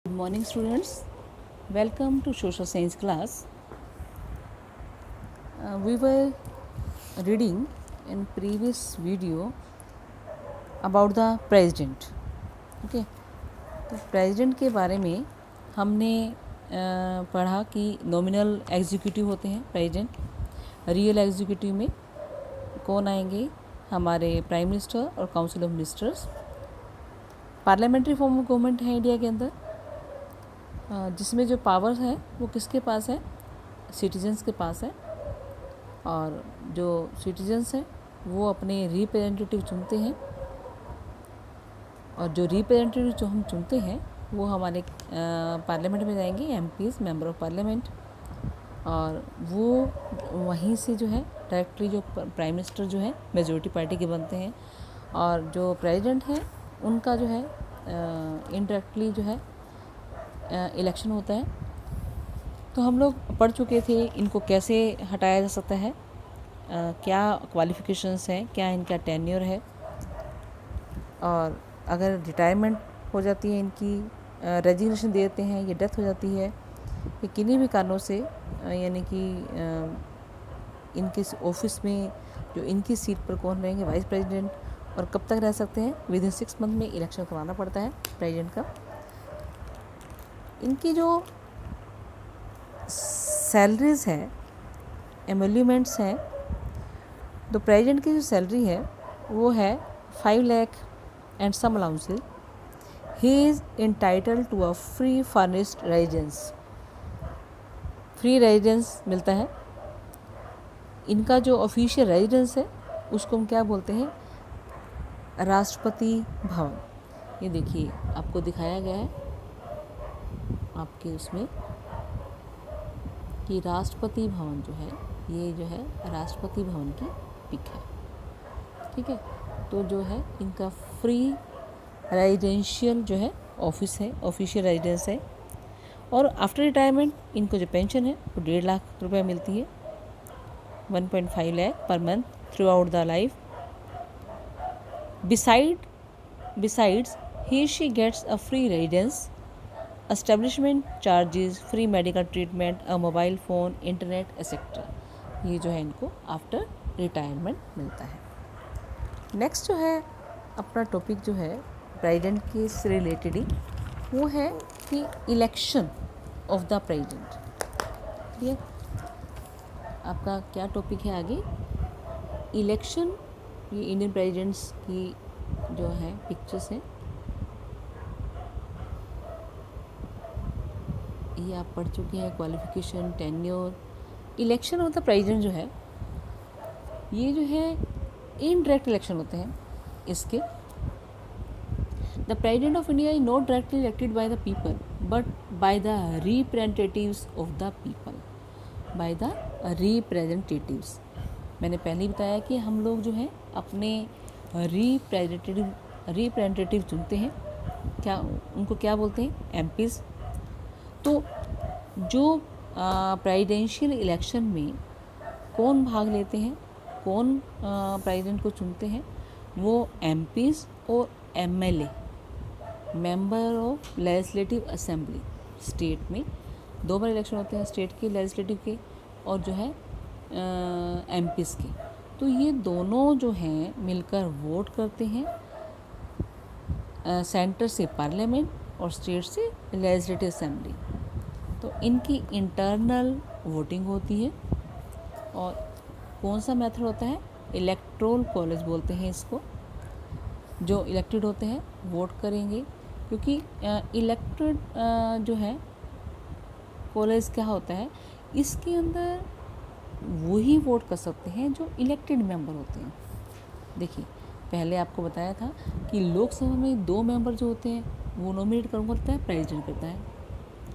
Good morning students, welcome to social science class. We were reading in previous video about the president. Okay, तो president के बारे में हमने पढ़ा कि नॉमिनल एग्जीक्यूटिव होते हैं प्रेसिडेंट। रियल एग्जीक्यूटिव में कौन आएंगे? हमारे प्राइम मिनिस्टर और council of ministers. Parliamentary form of government है इंडिया के अंदर, जिसमें जो पावर्स है वो किसके पास है? सिटीजन्स के पास है। और जो सिटीजन्स हैं वो अपने रिप्रेजेंटेटिव चुनते हैं, और जो रिप्रेजेंटेटिव जो हम चुनते हैं वो हमारे पार्लियामेंट में जाएंगे, एमपीज़, मेंबर ऑफ पार्लियामेंट। और वो वहीं से जो है डायरेक्टली जो प्राइम मिनिस्टर जो है मेजॉरिटी पार्टी के बनते हैं, और जो प्रेसिडेंट है उनका जो है इनडायरेक्टली जो है इलेक्शन होता है। तो हम लोग पढ़ चुके थे इनको कैसे हटाया जा सकता है, क्या क्वालिफ़िकेशंस हैं, क्या इनका टेन्योर है, और अगर रिटायरमेंट हो जाती है इनकी, रेजिग्नेशन दे देते हैं, ये डेथ हो जाती है, ये किन्हीं भी कारणों से यानी कि इनके ऑफिस में जो इनकी सीट पर कौन रहेंगे, वाइस प्रेसिडेंट, और कब तक रह सकते हैं? विद इन 6 मंथ में इलेक्शन करवाना पड़ता है प्रेसिडेंट का। इनकी जो सैलरीज हैं, एमोल्यूमेंट्स हैं, तो प्रेसिडेंट की जो सैलरी है वो है 5 lakh and some allowances. He is entitled to a free furnished residence. Free residence मिलता है। इनका जो ऑफिशियल रेजिडेंस है उसको हम क्या बोलते हैं? राष्ट्रपति भवन। ये देखिए आपको दिखाया गया है आपके उसमें कि राष्ट्रपति भवन जो है, ये जो है राष्ट्रपति भवन की पिक है। ठीक है, तो जो है इनका फ्री रेजिडेंशियल जो है ऑफिस है, ऑफिशियल रेजिडेंस है। और आफ्टर रिटायरमेंट इनको जो पेंशन है वो 1.5 लाख रुपये मिलती है, 1.5 lakh per month through out the life. Besides, she gets a free residence, establishment charges, free medical treatment, a mobile phone, internet, etc. ये जो है इनको आफ्टर रिटायरमेंट मिलता है। नेक्स्ट जो है अपना टॉपिक जो है प्रेसिडेंट के से रिलेटेड ही, वो है कि इलेक्शन ऑफ द प्रेसिडेंट। ठीक है, आपका क्या टॉपिक है आगे? इलेक्शन। ये इंडियन प्रेसिडेंट्स की जो है पिक्चर्स हैं, ये आप पढ़ चुके हैं। Qualification, tenure, election of the president जो है, ये जो है इनडायरेक्ट इलेक्शन होते हैं इसके। The president of India is not directly elected by the people but by the representatives of the people. By the representatives, मैंने पहले ही बताया कि हम लोग जो है अपने रिप्रेजेंटेटिव चुनते हैं। क्या उनको क्या बोलते हैं? एमपीज़। तो जो प्रेसिडेंशियल इलेक्शन में कौन भाग लेते हैं, कौन प्रेसिडेंट को चुनते हैं? वो एमपीज़ और MLA, member of legislative assembly. State में 2 बार इलेक्शन होते हैं, स्टेट के लेजिस्लेटिव के और जो है एमपीज़ के। तो ये दोनों जो हैं मिलकर वोट करते हैं, सेंटर से पार्लियामेंट और स्टेट से लेजिस्लेटिव असेंबली। तो इनकी इंटरनल वोटिंग होती है। और कौन सा मेथड होता है? इलेक्टोरल कॉलेज बोलते हैं इसको। जो इलेक्टेड होते हैं वोट करेंगे, क्योंकि इलेक्टेड जो है कॉलेज क्या होता है, इसके अंदर वही वोट कर सकते हैं जो इलेक्टेड मेंबर होते हैं। देखिए पहले आपको बताया था कि लोकसभा में 2 मेंबर जो होते हैं वो नॉमिनेट कौन करता है? प्रेसिडेंट करता है।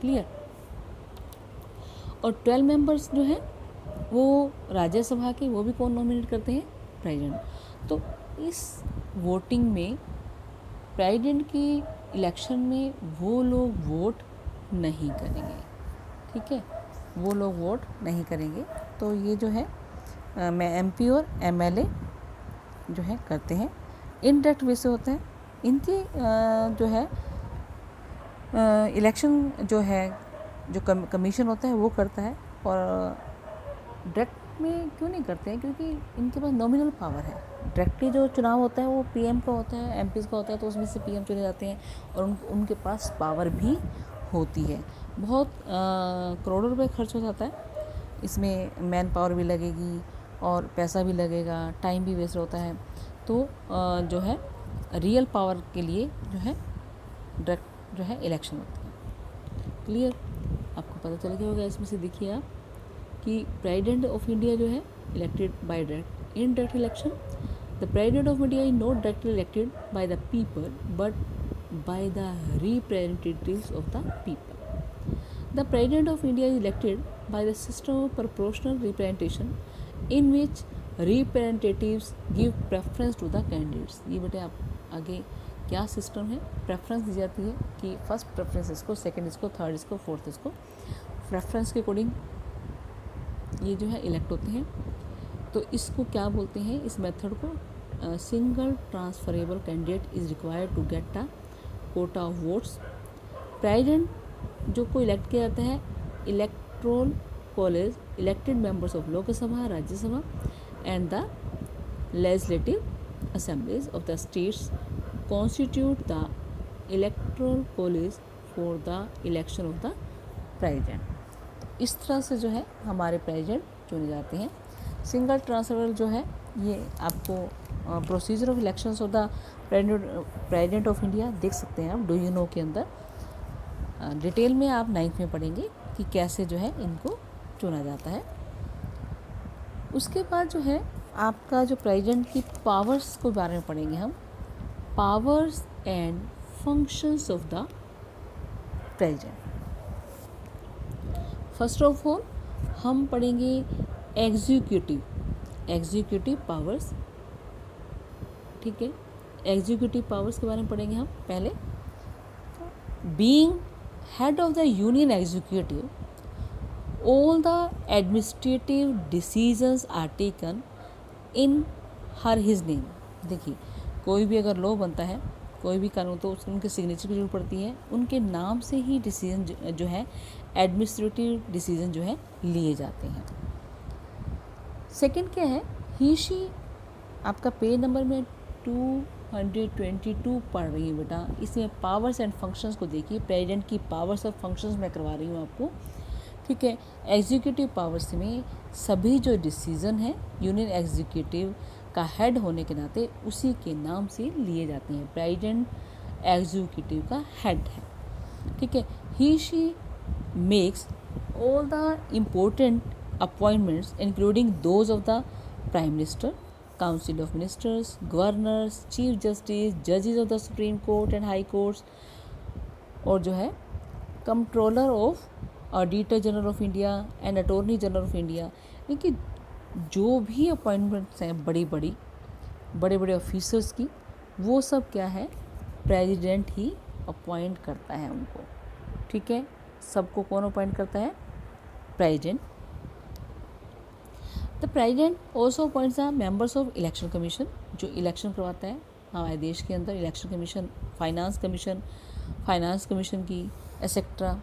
क्लियर? और 12 मेंबर्स जो हैं वो राज्यसभा के, वो भी कौन नॉमिनेट करते हैं? प्रेसिडेंट। तो इस वोटिंग में प्रेसिडेंट की इलेक्शन में वो लोग वोट नहीं करेंगे। ठीक है, वो लोग वोट नहीं करेंगे। तो ये जो है एमपी और एमएलए जो है करते हैं, इनडायरेक्ट वे से होते हैं। इनकी जो है इलेक्शन जो है जो कमीशन होता है वो करता है, और डायरेक्ट में क्यों नहीं करते हैं, क्योंकि इनके पास नॉमिनल पावर है। डायरेक्टली जो चुनाव होता है वो पीएम का होता है, एमपीज़ का होता है, तो उसमें से पीएम चुने जाते हैं और उनके पास पावर भी होती है। बहुत करोड़ों रुपए खर्च हो जाता है इसमें, मैन पावर भी लगेगी और पैसा भी लगेगा, टाइम भी वेस्ट होता है। तो जो है रियल पावर के लिए जो है डायरेक्ट जो है इलेक्शन होती है। क्लियर, आपको पता चल गया होगा। इसमें से देखिए आप कि प्रेसिडेंट ऑफ इंडिया जो है elected by direct indirect election. The president of India is not directly elected by the people but by the representatives of the people. The President of India is elected by the system of proportional representation in which representatives give preference to the candidates। ये बेटे आप आगे क्या system है, preference दी जाती है कि first preference इसको, सेकंड इसको, थर्ड इसको, फोर्थ इसको, प्रेफरेंस के अकॉर्डिंग ये जो है इलेक्ट होते हैं। तो इसको क्या बोलते हैं, इस मेथड को single transferable candidate is required to get the quota of votes. President जो को इलेक्ट किया जाता है electoral college elected members of Lok Sabha, Rajya Sabha and the legislative assemblies of the states constitute the electoral college for the election of the president. इस तरह से जो है हमारे प्रेसिडेंट चुने जाते हैं। सिंगल ट्रांसफर जो है ये आपको procedure of elections of the president of India देख सकते हैं आप, डू यू नो के अंदर। डिटेल में आप 9th में पढ़ेंगे कि कैसे जो है इनको चुना जाता है। उसके बाद जो है आपका जो प्रेसिडेंट की पावर्स के बारे में पढ़ेंगे हम, powers and functions of the president. First of all हम पढ़ेंगे एग्जीक्यूटिव पावर्स, ठीक है। एग्जीक्यूटिव पावर्स के बारे में पढ़ेंगे हम पहले। Being head of the union executive, all the administrative decisions are taken in his name। देखिए कोई भी अगर लॉ बनता है, कोई भी कानून, तो उसको उनके सिग्नेचर की जरूरत पड़ती है, उनके नाम से ही डिसीजन जो है एडमिनिस्ट्रेटिव डिसीजन जो है लिए जाते हैं। सेकंड क्या है, ही शी, आपका पेज नंबर में 222 पढ़ रही हूँ बेटा। इसमें पावर्स एंड फंक्शंस को देखिए, प्रेसिडेंट की पावर्स और फंक्शंस मैं करवा रही हूँ आपको, ठीक है। एग्जीक्यूटिव पावर्स में सभी जो डिसीजन है यूनियन एग्जीक्यूटिव का हेड होने के नाते उसी के नाम से लिए जाते हैं। प्रेसिडेंट एग्जीक्यूटिव का हेड है, ठीक है। He she makes all the important appointments including those of the prime minister, council of ministers, governors, chief justice, जजेस of the supreme court and high courts, और जो है controller of auditor general of India and attorney general of India. यानी कि जो भी appointments हैं बड़े बड़े ऑफिसर्स की, वो सब क्या है, प्रेसिडेंट ही अपॉइंट करता है उनको, ठीक है। सबको कौन अपॉइंट करता है, president. The president also appoints the members of election commission, जो इलेक्शन करवाता है हमारे देश के अंदर, इलेक्शन कमीशन, फाइनेंस कमीशन की एक्सेट्रा।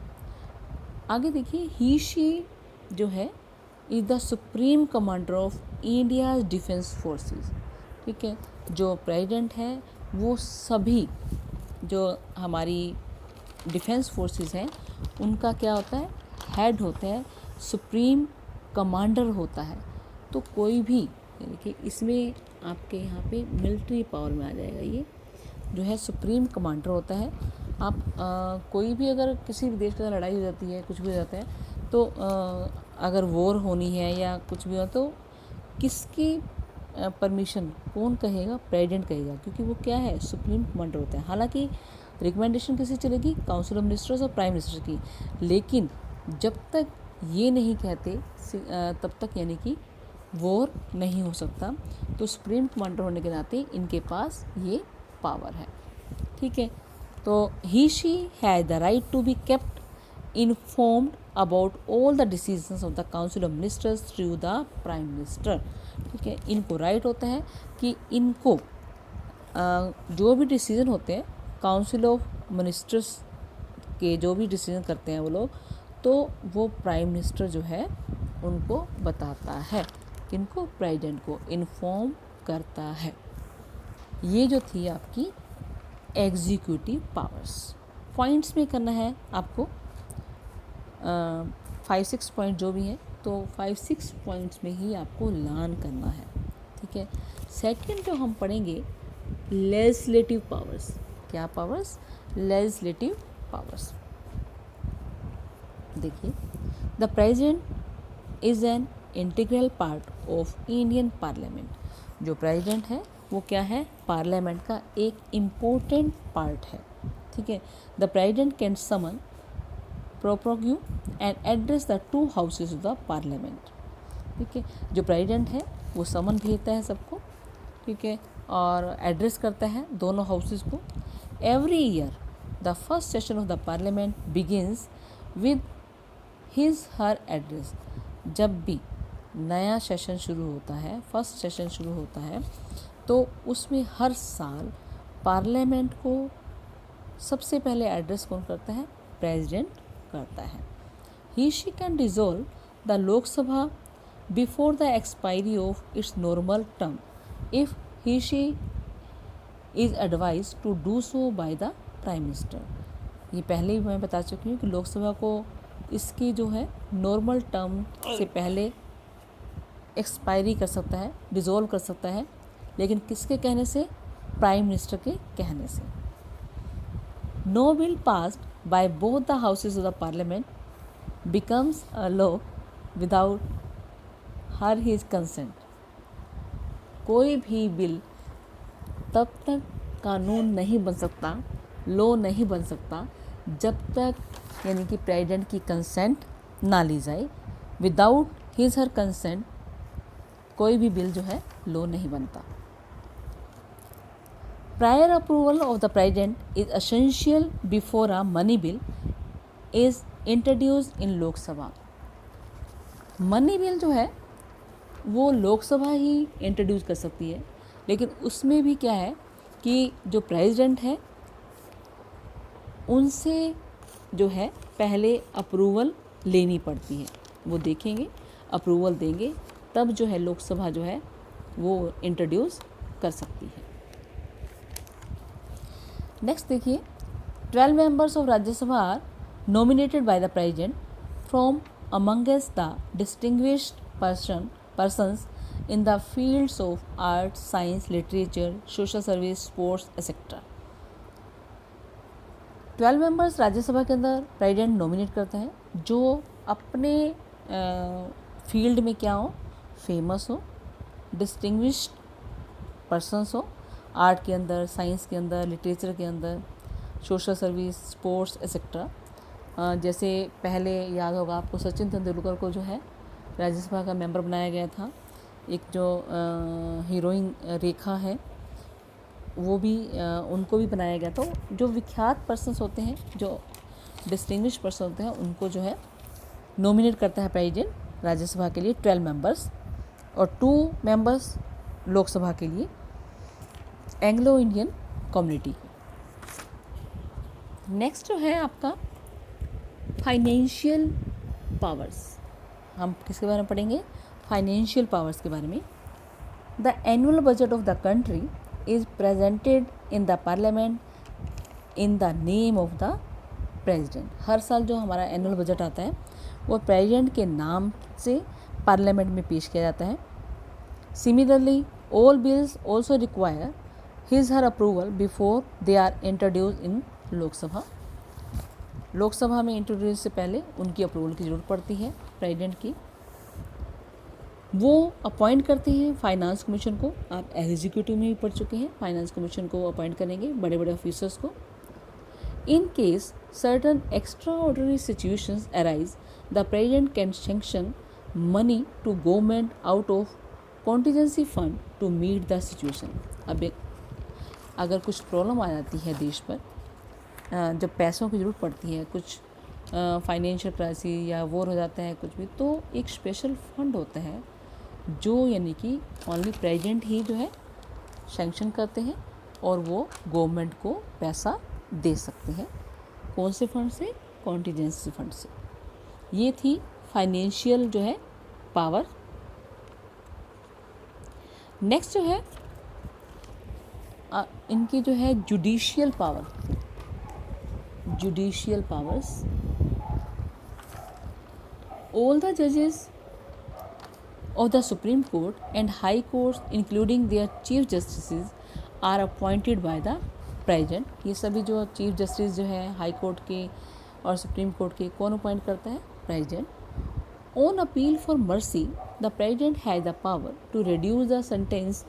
आगे देखिए, ही शी जो है is the supreme commander of India defence forces, ठीक है। जो प्रेसिडेंट है वो सभी जो हमारी डिफेंस फोर्सेस हैं उनका क्या होता है, हेड होता है, सुप्रीम कमांडर होता है। तो कोई भी, यानी कि इसमें आपके यहाँ पे मिलिट्री पावर में आ जाएगा, ये जो है सुप्रीम कमांडर होता है। आप कोई भी अगर किसी भी देश के साथ लड़ाई हो जाती है, कुछ भी हो जाता है, तो अगर वॉर होनी है या कुछ भी हो, तो किसकी परमिशन कौन कहेगा, प्रेसिडेंट कहेगा, क्योंकि वो क्या है, सुप्रीम कमांडर होता है। हालांकि रिकमेंडेशन किसी चलेगी, काउंसिल ऑफ मिनिस्टर्स और प्राइम मिनिस्टर की, लेकिन जब तक ये नहीं कहते तब तक यानी कि वॉर नहीं हो सकता। तो सुप्रीम कमांडर होने के नाते इनके पास ये पावर है, ठीक है। तो he she has the right to be kept informed about all the decisions of the council of ministers through the prime minister, ठीक है। इनको राइट होता है कि इनको जो भी डिसीजन होते हैं काउंसिल ऑफ मिनिस्टर्स के जो भी डिसीजन करते हैं वो लोग, तो वो प्राइम मिनिस्टर जो है उनको बताता है, किनको, प्रेसिडेंट को इन्फॉर्म करता है। ये जो थी आपकी एग्जीक्यूटिव पावर्स। पॉइंट्स में करना है आपको 5-6 पॉइंट जो भी है, तो 5-6 पॉइंट्स में ही आपको लर्न करना है, ठीक है। सेकंड जो हम पढ़ेंगे लेजिस्लेटिव पावर्स। क्या पावर्स? Legislative powers. देखिए, the president is an integral part of Indian parliament. जो प्रेसिडेंट है वो क्या है? पार्लियामेंट का एक इम्पोर्टेंट पार्ट है, ठीक है। The president can summon, prorogue and address the two houses of the parliament, ठीक है। जो प्रेसिडेंट है वो समन भेजता है सबको, ठीक है, और एड्रेस करता है दोनों हाउसेज को। Every year the first session of the parliament begins with his her address. जब भी नया सेशन शुरू होता है, फर्स्ट सेशन शुरू होता है, तो उसमें हर साल पार्लियामेंट को सबसे पहले एड्रेस कौन करता है? प्रेसिडेंट करता है। He she can dissolve the Lok Sabha before the expiry of its normal term if he she is advise to do so by the prime minister. ये पहले ही मैं बता चुकी हूँ कि लोकसभा को इसकी जो है नॉर्मल टर्म से पहले एक्सपायरी कर सकता है, डिसॉल्व कर सकता है, लेकिन किसके कहने से? प्राइम मिनिस्टर के कहने से। No bill passed by both the houses of the parliament becomes a law without her his consent. कोई भी बिल तब तक कानून नहीं बन सकता, लॉ नहीं बन सकता, जब तक यानी कि प्रेसिडेंट की कंसेंट ना ली जाए। विदाउट हिज हर कंसेंट कोई भी बिल जो है लॉ नहीं बनता। Prior approval of the president is essential before a money bill is introduced in Lok Sabha. Money bill जो है वो लोकसभा ही इंट्रोड्यूस कर सकती है, लेकिन उसमें भी क्या है कि जो प्रेसिडेंट है उनसे जो है पहले अप्रूवल लेनी पड़ती है। वो देखेंगे, अप्रूवल देंगे, तब जो है लोकसभा जो है वो इंट्रोड्यूस कर सकती है। नेक्स्ट देखिए, 12 members of Rajya Sabha are nominated by the president from amongst the distinguished persons in the fields of art, science, literature, social service, sports, etc. 12 members Rajya Sabha के अंदर प्रेसिडेंट नॉमिनेट करते हैं जो अपने फील्ड में क्या हो? फेमस हो, डिस्टिंग्विश्ड पर्सनस हो, आर्ट के अंदर, साइंस के अंदर, लिटरेचर के अंदर, सोशल सर्विस, स्पोर्ट्स एक्सेट्रा। जैसे पहले याद होगा आपको, सचिन तेंदुलकर को जो है राज्यसभा का मेंबर बनाया गया था। एक जो हीरोइन रेखा है वो भी उनको भी बनाया गया। तो जो विख्यात पर्सन्स होते हैं, जो डिस्टिंग्विश पर्सन होते हैं, उनको जो है नॉमिनेट करता है प्रेसिडेंट राज्यसभा के लिए 12 मेंबर्स, और 2 मेंबर्स लोकसभा के लिए एंग्लो इंडियन कम्युनिटी। नेक्स्ट जो है आपका फाइनेंशियल पावर्स। हम किसके बारे में पढ़ेंगे? फाइनेंशियल पावर्स के बारे में। The annual budget of the country is presented in the parliament in the name of the president. हर साल जो हमारा एनुअल बजट आता है वो प्रेसिडेंट के नाम से पार्लियामेंट में पेश किया जाता है। Similarly all bills also require his her approval before they are introduce in Lok Sabha. Lok Sabha में इंट्रोड्यूस से पहले उनकी अप्रूवल की ज़रूरत पड़ती है प्रेसिडेंट की। वो अपॉइंट करते हैं फाइनेंस कमीशन को। आप एग्जीक्यूटिव में भी पढ़ चुके हैं, फाइनेंस कमीशन को अपॉइंट करेंगे, बड़े बड़े ऑफिसर्स को। In case certain extraordinary situations arise, the president can sanction money to government out of contingency fund to meet the situation. अब अगर कुछ प्रॉब्लम आ जाती है देश पर, जब पैसों की ज़रूरत पड़ती है, कुछ फाइनेंशियल क्राइसिस या वॉर हो जाता है कुछ भी, तो एक स्पेशल फंड होता है जो यानी कि ओनली प्रेसिडेंट ही जो है सैंक्शन करते हैं और वो गवर्नमेंट को पैसा दे सकते हैं। कौन से फंड से? कॉन्टीजेंसी फंड से। ये थी फाइनेंशियल जो है पावर। नेक्स्ट जो है इनकी जो है judicial power, judicial powers. All the जजेस of the Supreme Court and High Courts including their Chief Justices are appointed by the President। ये सभी जो चीफ जस्टिस जो है हाई कोर्ट के और सुप्रीम कोर्ट के कौन अपॉइंट करता है? President. On appeal for mercy the president has the power to reduce the sentence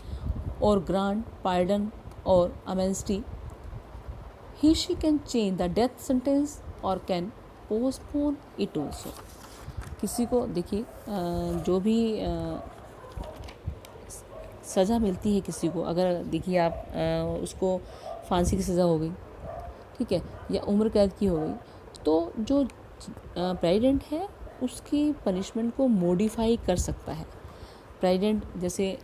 और ग्रांट पार्डन और amnesty. He she can change the death sentence और कैन पोस्टपोन इट ऑल्सो। किसी को देखिए जो भी सज़ा मिलती है किसी को, अगर देखिए आप उसको फांसी की सज़ा हो गई, ठीक है, या उम्र कैद की हो गई, तो जो प्रेसिडेंट है उसकी पनिशमेंट को मॉडिफाई कर सकता है। प्रेसिडेंट जैसे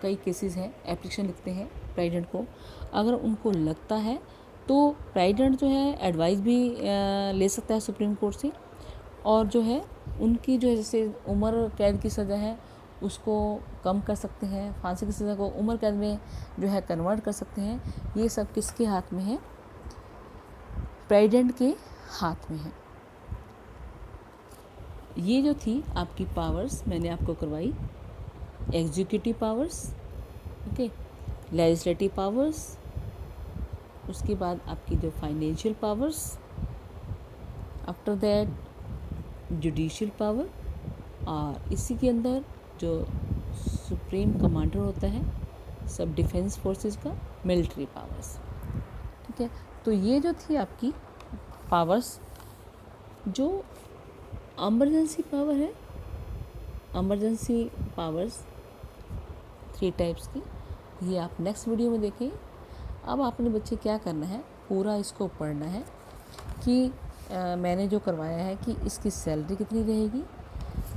कई केसेस हैं, एप्लीकेशन लिखते हैं प्रेसिडेंट को, अगर उनको लगता है तो प्रेसिडेंट जो है एडवाइस भी ले सकता है सुप्रीम कोर्ट से, और जो है उनकी जो है जैसे उम्र कैद की सज़ा है उसको कम कर सकते हैं, फांसी की सज़ा को उम्र कैद में जो है कन्वर्ट कर सकते हैं। ये सब किसके हाथ में है? प्रेसिडेंट के हाथ में है। ये जो थी आपकी पावर्स मैंने आपको करवाई, executive powers, okay, legislative powers, उसके बाद आपकी जो financial powers, after that judicial power, और इसी के अंदर जो सुप्रीम कमांडर होता है सब डिफेंस फोर्सेस का, मिलिट्री पावर्स, ठीक है। तो ये जो थी आपकी पावर्स। जो इमरजेंसी पावर है, इमरजेंसी पावर्स 3 टाइप्स की, ये आप नेक्स्ट वीडियो में देखें। अब आपने बच्चे क्या करना है, पूरा इसको पढ़ना है कि मैंने जो करवाया है कि इसकी सैलरी कितनी रहेगी,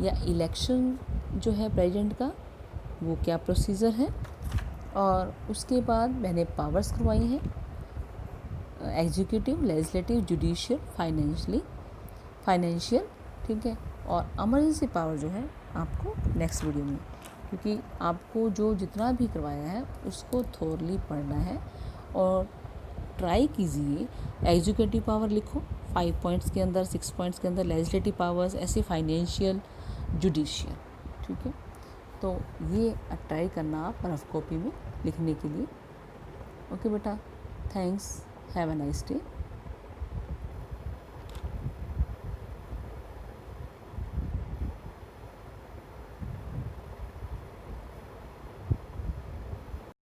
या इलेक्शन जो है प्रेसिडेंट का वो क्या प्रोसीजर है, और उसके बाद मैंने पावर्स करवाई हैं, एग्जीक्यूटिव, लेजिस्लेटिव, जुडिशियल, फाइनेंशियल, ठीक है। और इमरजेंसी पावर जो है आपको नेक्स्ट वीडियो में, क्योंकि आपको जो जितना भी करवाया है उसको थोरली पढ़ना है, और ट्राई कीजिए एग्जीक्यूटिव पावर लिखो 5 पॉइंट्स के अंदर, 6 पॉइंट्स के अंदर, लेजिस्लेटिव पावर्स, ऐसे फाइनेंशियल, जुडिशियल, ठीक है। तो ये ट्राई करना आप रफ कॉपी में लिखने के लिए। ओके बेटा, thanks, have a nice day.